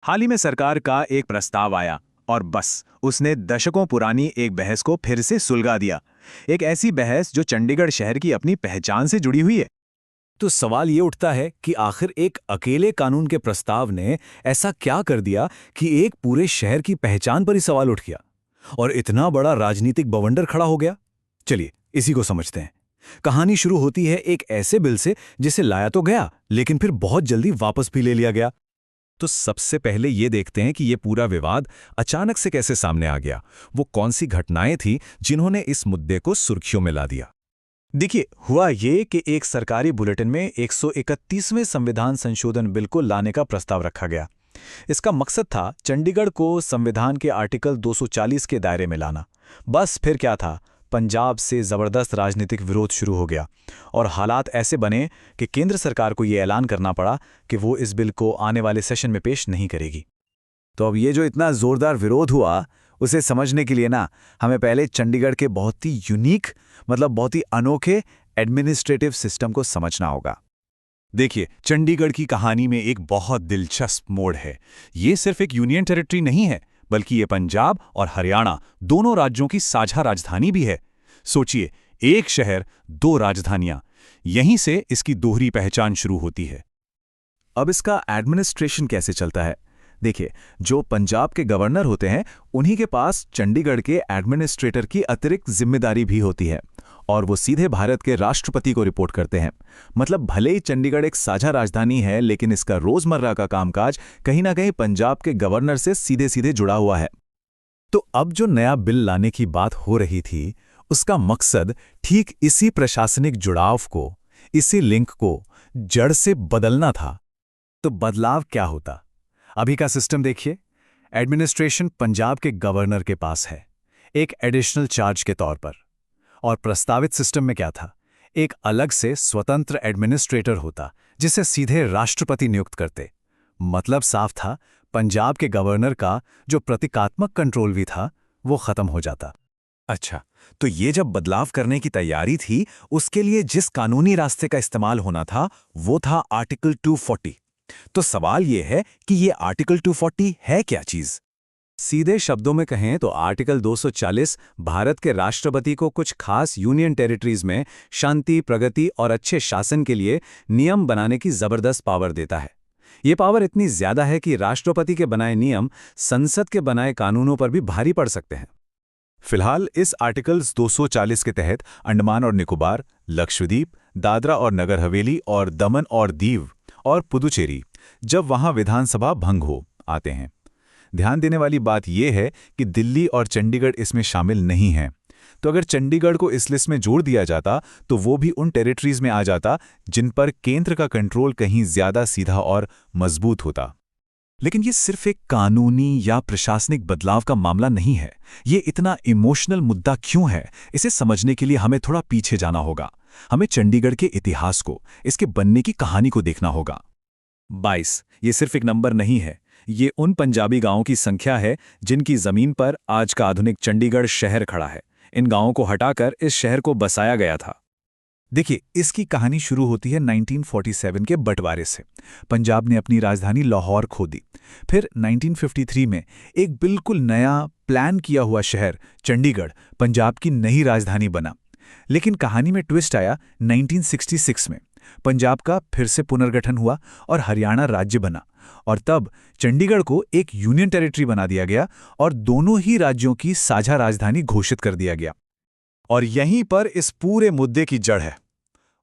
हाल ही में सरकार का एक प्रस्ताव आया और बस उसने दशकों पुरानी एक बहस को फिर से सुलगा दिया। एक ऐसी बहस जो चंडीगढ़ शहर की अपनी पहचान से जुड़ी हुई है। तो सवाल ये उठता है कि आखिर एक अकेले कानून के प्रस्ताव ने ऐसा क्या कर दिया कि एक पूरे शहर की पहचान पर ही सवाल उठ गया और इतना बड़ा राजनीतिक बवंडर खड़ा हो गया। चलिए इसी को समझते हैं। कहानी शुरू होती है एक ऐसे बिल से जिसे लाया तो गया लेकिन फिर बहुत जल्दी वापस भी ले लिया गया। तो सबसे पहले ये देखते हैं कि ये पूरा विवाद अचानक से कैसे सामने आ गया। वो कौन सी घटनाएं थी जिन्होंने इस मुद्दे को सुर्खियों में ला दिया। देखिए, हुआ ये कि एक सरकारी बुलेटिन में 131वें संविधान संशोधन बिल को लाने का प्रस्ताव रखा गया। इसका मकसद था चंडीगढ़ को संविधान के आर्टिकल 240 के दायरे में लाना। बस फिर क्या था, पंजाब से जबरदस्त राजनीतिक विरोध शुरू हो गया और हालात ऐसे बने कि केंद्र सरकार को ये ऐलान करना पड़ा कि वो इस बिल को आने वाले सेशन में पेश नहीं करेगी। तो अब ये जो इतना जोरदार विरोध हुआ, उसे समझने के लिए ना हमें पहले चंडीगढ़ के बहुत ही यूनिक, मतलब बहुत ही अनोखे एडमिनिस्ट्रेटिव सिस्टम को समझना होगा। देखिए, चंडीगढ़ की कहानी में एक बहुत दिलचस्प मोड़ है। ये सिर्फ एक यूनियन टेरिटरी नहीं है, बल्कि ये पंजाब और हरियाणा दोनों राज्यों की साझा राजधानी भी है। सोचिए, एक शहर, दो राजधानियां। यहीं से इसकी दोहरी पहचान शुरू होती है। अब इसका एडमिनिस्ट्रेशन कैसे चलता है? देखिए, जो पंजाब के गवर्नर होते हैं, उन्हीं के पास चंडीगढ़ के एडमिनिस्ट्रेटर की अतिरिक्त जिम्मेदारी भी होती है और वो सीधे भारत के राष्ट्रपति को रिपोर्ट करते हैं। मतलब भले ही चंडीगढ़ एक साझा राजधानी है, लेकिन इसका रोजमर्रा का कामकाज कहीं ना कहीं पंजाब के गवर्नर से सीधे सीधे जुड़ा हुआ है। तो अब जो नया बिल लाने की बात हो रही थी, उसका मकसद ठीक इसी प्रशासनिक जुड़ाव को, इसी लिंक को जड़ से बदलना था। तो बदलाव क्या होता? अभी का सिस्टम देखिए। एडमिनिस्ट्रेशन पंजाब के गवर्नर के पास है, एक एडिशनल चार्ज के तौर पर। और प्रस्तावित सिस्टम में क्या था? एक अलग से स्वतंत्र एडमिनिस्ट्रेटर होता, जिसे सीधे राष्ट्रपति नियुक्त करते। मतलब साफ था, पंजाब के गवर्नर का जो प्रतीकात्मक कंट्रोल भी था, वो खत्म हो जाता। अच्छा, तो ये जब बदलाव करने की तैयारी थी, उसके लिए जिस कानूनी रास्ते का इस्तेमाल होना था, वो था आर्टिकल 240। तो सवाल ये है कि ये आर्टिकल 240 है क्या चीज? सीधे शब्दों में कहें तो आर्टिकल 240 भारत के राष्ट्रपति को कुछ खास यूनियन टेरिटरीज में शांति, प्रगति और अच्छे शासन के लिए नियम बनाने की जबरदस्त पावर देता है। ये पावर इतनी ज्यादा है कि राष्ट्रपति के बनाए नियम संसद के बनाए कानूनों पर भी भारी पड़ सकते हैं। फिलहाल इस आर्टिकल्स 240 के तहत अंडमान और निकोबार, लक्षद्वीप, दादरा और नगर हवेली और दमन और दीव और पुदुचेरी, जब वहां विधानसभा भंग हो, आते हैं। ध्यान देने वाली बात यह है कि दिल्ली और चंडीगढ़ इसमें शामिल नहीं हैं। तो अगर चंडीगढ़ को इस लिस्ट में जोड़ दिया जाता, तो वो भी उन टेरिटरीज में आ जाता जिन पर केंद्र का कंट्रोल कहीं ज्यादा सीधा और मजबूत होता। लेकिन ये सिर्फ एक कानूनी या प्रशासनिक बदलाव का मामला नहीं है। ये इतना इमोशनल मुद्दा क्यों है, इसे समझने के लिए हमें थोड़ा पीछे जाना होगा। हमें चंडीगढ़ के इतिहास को, इसके बनने की कहानी को देखना होगा। 22 ये सिर्फ एक नंबर नहीं है, ये उन पंजाबी गांवों की संख्या है जिनकी जमीन पर आज का आधुनिक चंडीगढ़ शहर खड़ा है। इन गांवों को हटाकर इस शहर को बसाया गया था। देखिए, इसकी कहानी शुरू होती है 1947 के बंटवारे से। पंजाब ने अपनी राजधानी लाहौर खो दी। फिर 1953 में एक बिल्कुल नया प्लान किया हुआ शहर चंडीगढ़ पंजाब की नई राजधानी बना। लेकिन कहानी में ट्विस्ट आया 1966 में। पंजाब का फिर से पुनर्गठन हुआ और हरियाणा राज्य बना, और तब चंडीगढ़ को एक यूनियन टेरिटरी बना दिया गया और दोनों ही राज्यों की साझा राजधानी घोषित कर दिया गया। और यहीं पर इस पूरे मुद्दे की जड़ है।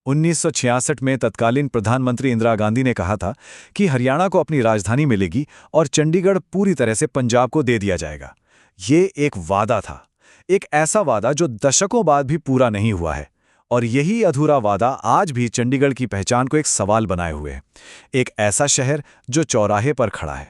1966 में तत्कालीन प्रधानमंत्री इंदिरा गांधी ने कहा था कि हरियाणा को अपनी राजधानी मिलेगी और चंडीगढ़ पूरी तरह से पंजाब को दे दिया जाएगा। ये एक वादा था, एक ऐसा वादा जो दशकों बाद भी पूरा नहीं हुआ है। और यही अधूरा वादा आज भी चंडीगढ़ की पहचान को एक सवाल बनाए हुए है। एक ऐसा शहर जो चौराहे पर खड़ा है,